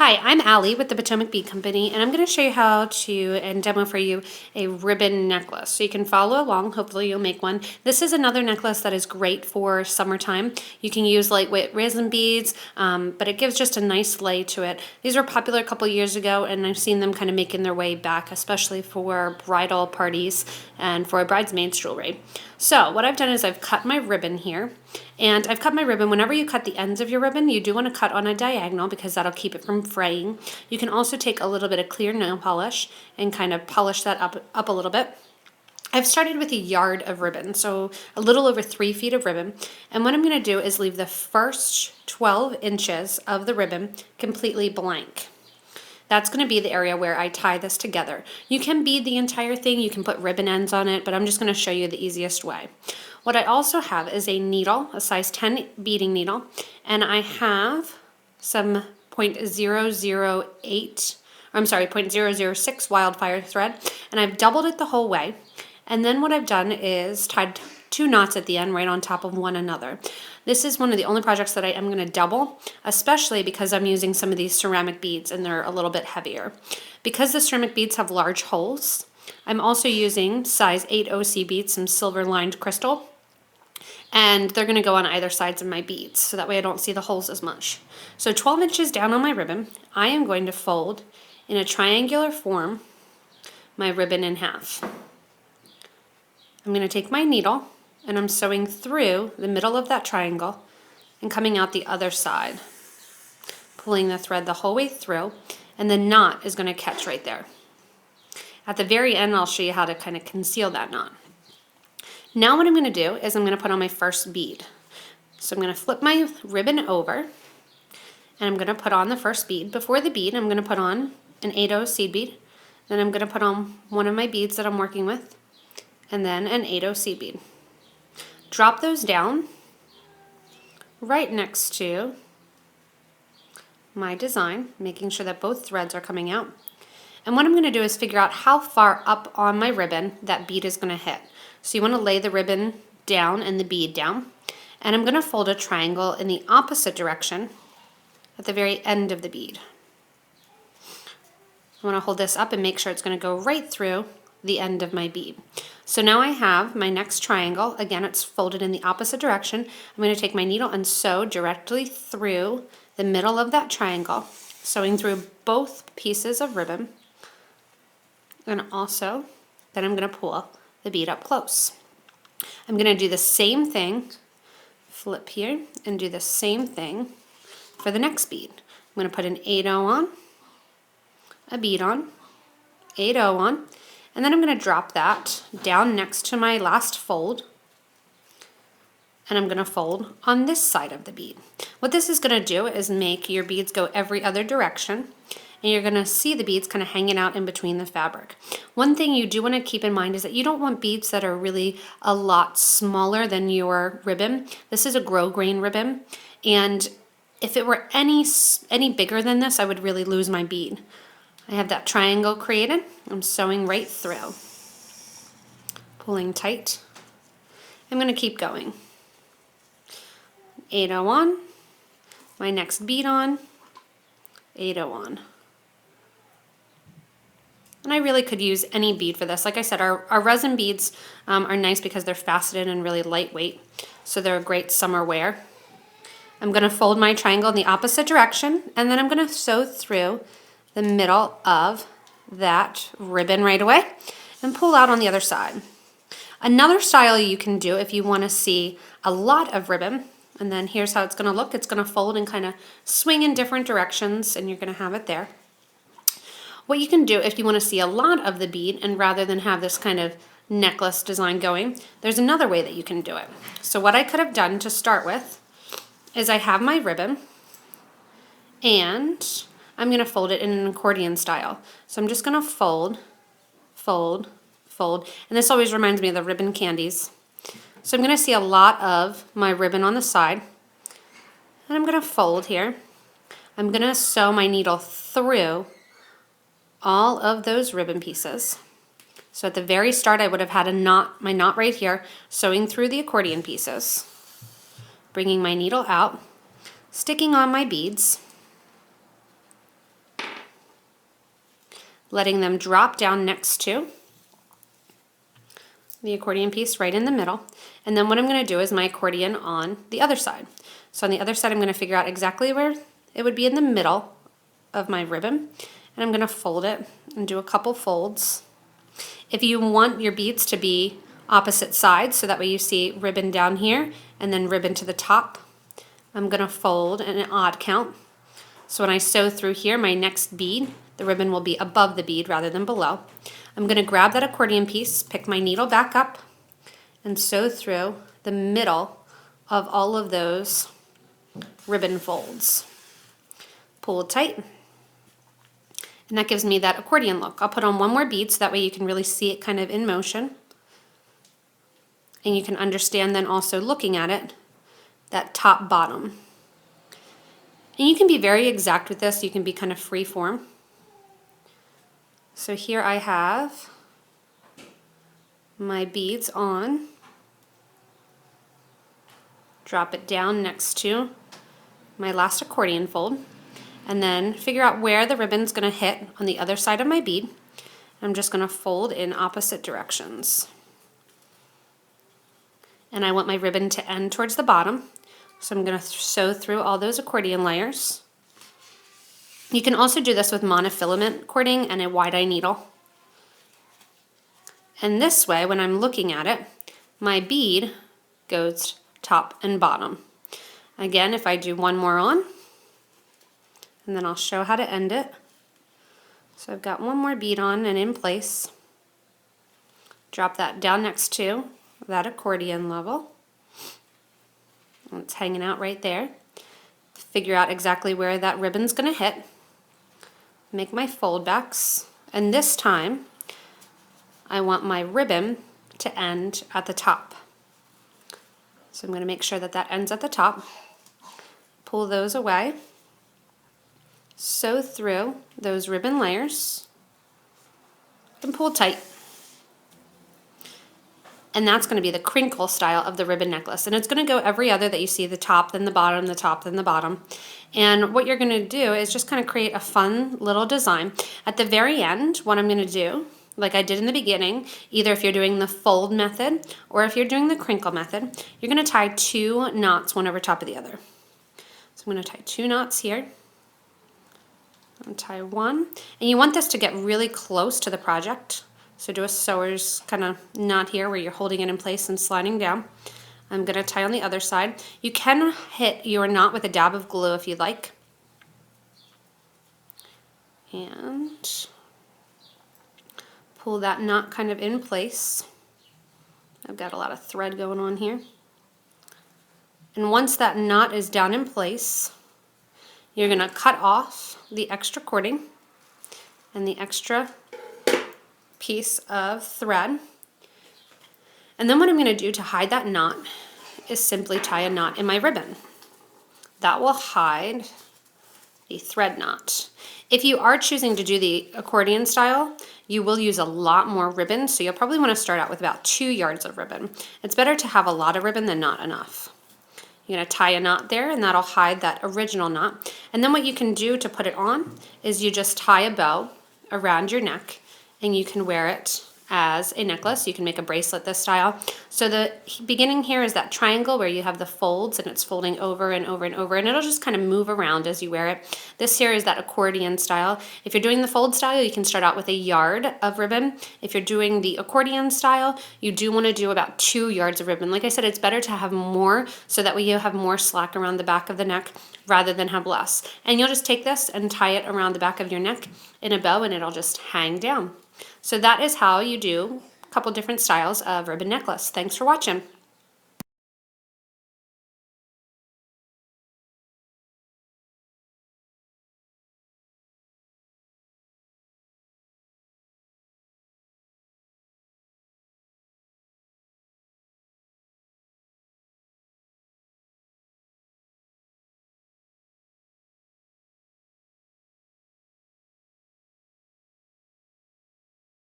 Hi, I'm Allie with the Potomac Bead Company, and I'm going to show you how to and demo for you a ribbon necklace. So you can follow along. Hopefully you'll make one. This is another necklace that is great for summertime. You can use lightweight resin beads, but it gives just a nice lay to it. These were popular a couple years ago, and I've seen them kind of making their way back, especially for bridal parties and for bridesmaids jewelry. So what I've done is I've cut my ribbon here, and I've cut my ribbon. Whenever you cut the ends of your ribbon, you do want to cut on a diagonal because that'll keep it from fraying. You can also take a little bit of clear nail polish and kind of polish that up a little bit. I've started with a yard of ribbon, so a little over 3 feet of ribbon. And what I'm going to do is leave the first 12 inches of the ribbon completely blank. That's going to be the area where I tie this together. You can bead the entire thing, you can put ribbon ends on it, but I'm just going to show you the easiest way. What I also have is a needle, a size 10 beading needle, and I have some 0.006 wildfire thread, and I've doubled it the whole way. And then what I've done is tied 2 knots at the end right on top of one another. This is one of the only projects that I am going to double, especially because I'm using some of these ceramic beads and they're a little bit heavier. Because the ceramic beads have large holes, I'm also using size 8 OC beads, some silver lined crystal, and they're going to go on either sides of my beads, so that way I don't see the holes as much. So 12 inches down on my ribbon, I am going to fold in a triangular form my ribbon in half. I'm going to take my needle and I'm sewing through the middle of that triangle and coming out the other side, pulling the thread the whole way through, and the knot is going to catch right there. At the very end, I'll show you how to kind of conceal that knot. Now what I'm going to do is I'm going to put on my first bead. So I'm going to flip my ribbon over and I'm going to put on the first bead. Before the bead, I'm going to put on an 8/0 seed bead. Then I'm going to put on one of my beads that I'm working with, and then an 8/0 seed bead. Drop those down right next to my design, making sure that both threads are coming out. And what I'm going to do is figure out how far up on my ribbon that bead is going to hit. So you want to lay the ribbon down and the bead down. And I'm going to fold a triangle in the opposite direction at the very end of the bead. I want to hold this up and make sure it's going to go right through the end of my bead. So now I have my next triangle. Again, it's folded in the opposite direction. I'm going to take my needle and sew directly through the middle of that triangle, sewing through both pieces of ribbon. And also, then I'm going to pull the bead up close. I'm going to do the same thing, flip here, and do the same thing for the next bead. I'm going to put an 8/0 on, a bead on, 8/0 on, and then I'm going to drop that down next to my last fold, and I'm going to fold on this side of the bead. What this is going to do is make your beads go every other direction, and you're going to see the beads kind of hanging out in between the fabric. One thing you do want to keep in mind is that you don't want beads that are really a lot smaller than your ribbon. This is a grosgrain ribbon, and if it were any bigger than this, I would really lose my bead. I have that triangle created. I'm sewing right through, pulling tight. I'm going to keep going. 8/0 on, my next bead on, 8/0 on. And I really could use any bead for this. Like I said, our resin beads are nice because they're faceted and really lightweight, so they're a great summer wear. I'm going to fold my triangle in the opposite direction, and then I'm going to sew through the middle of that ribbon right away and pull out on the other side. Another style you can do if you want to see a lot of ribbon, and then here's how it's going to look. It's going to fold and kind of swing in different directions, and you're going to have it there. What you can do if you want to see a lot of the bead, and rather than have this kind of necklace design going, there's another way that you can do it. So what I could have done to start with is I have my ribbon, and I'm going to fold it in an accordion style. So I'm just going to fold, fold, fold, and this always reminds me of the ribbon candies. So I'm going to see a lot of my ribbon on the side, and I'm going to fold here. I'm going to sew my needle through all of those ribbon pieces. So at the very start I would have had a knot, my knot right here, sewing through the accordion pieces, bringing my needle out, sticking on my beads, letting them drop down next to the accordion piece right in the middle. And then what I'm going to do is my accordion on the other side. So on the other side, I'm going to figure out exactly where it would be in the middle of my ribbon, and I'm going to fold it and do a couple folds. If you want your beads to be opposite sides, so that way you see ribbon down here and then ribbon to the top, I'm going to fold in an odd count. So when I sew through here, my next bead, the ribbon will be above the bead rather than below. I'm going to grab that accordion piece, pick my needle back up, and sew through the middle of all of those ribbon folds. Pull tight, and that gives me that accordion look. I'll put on one more bead so that way you can really see it kind of in motion. And you can understand then also looking at it, that top bottom. And you can be very exact with this, you can be kind of free form. So here I have my beads on. Drop it down next to my last accordion fold, and then figure out where the ribbon's going to hit on the other side of my bead. I'm just going to fold in opposite directions. And I want my ribbon to end towards the bottom, so I'm going to sew through all those accordion layers. You can also do this with monofilament cording and a wide-eye needle. And this way, when I'm looking at it, my bead goes top and bottom. Again, if I do one more on, and then I'll show how to end it. So I've got one more bead on and in place. Drop that down next to that accordion level. And it's hanging out right there. Figure out exactly where that ribbon's going to hit. Make my fold backs, and this time I want my ribbon to end at the top. So I'm going to make sure that that ends at the top. Pull those away. Sew through those ribbon layers and pull tight. And that's going to be the crinkle style of the ribbon necklace. And it's going to go every other that you see, the top, then the bottom, the top, then the bottom. And what you're going to do is just kind of create a fun little design. At the very end, what I'm going to do, like I did in the beginning, either if you're doing the fold method or if you're doing the crinkle method, you're going to tie 2 knots one over top of the other. So I'm going to tie 2 knots here. And tie 1. And you want this to get really close to the project. So do a sewer's kind of knot here where you're holding it in place and sliding down. I'm going to tie on the other side. You can hit your knot with a dab of glue if you'd like. And pull that knot kind of in place. I've got a lot of thread going on here. And once that knot is down in place, you're going to cut off the extra cording and the extra piece of thread. And then what I'm going to do to hide that knot is simply tie a knot in my ribbon. That will hide the thread knot. If you are choosing to do the accordion style, you will use a lot more ribbon, so you'll probably want to start out with about 2 yards of ribbon. It's better to have a lot of ribbon than not enough. You're going to tie a knot there, and that'll hide that original knot. And then what you can do to put it on is you just tie a bow around your neck, and you can wear it as a necklace. You can make a bracelet this style. So the beginning here is that triangle where you have the folds and it's folding over and over and over, and it'll just kind of move around as you wear it. This here is that accordion style. If you're doing the fold style, you can start out with a yard of ribbon. If you're doing the accordion style, you do want to do about 2 yards of ribbon. Like I said, it's better to have more so that way you have more slack around the back of the neck rather than have less. And you'll just take this and tie it around the back of your neck in a bow, and it'll just hang down. So that is how you do a couple different styles of ribbon necklace. Thanks for watching.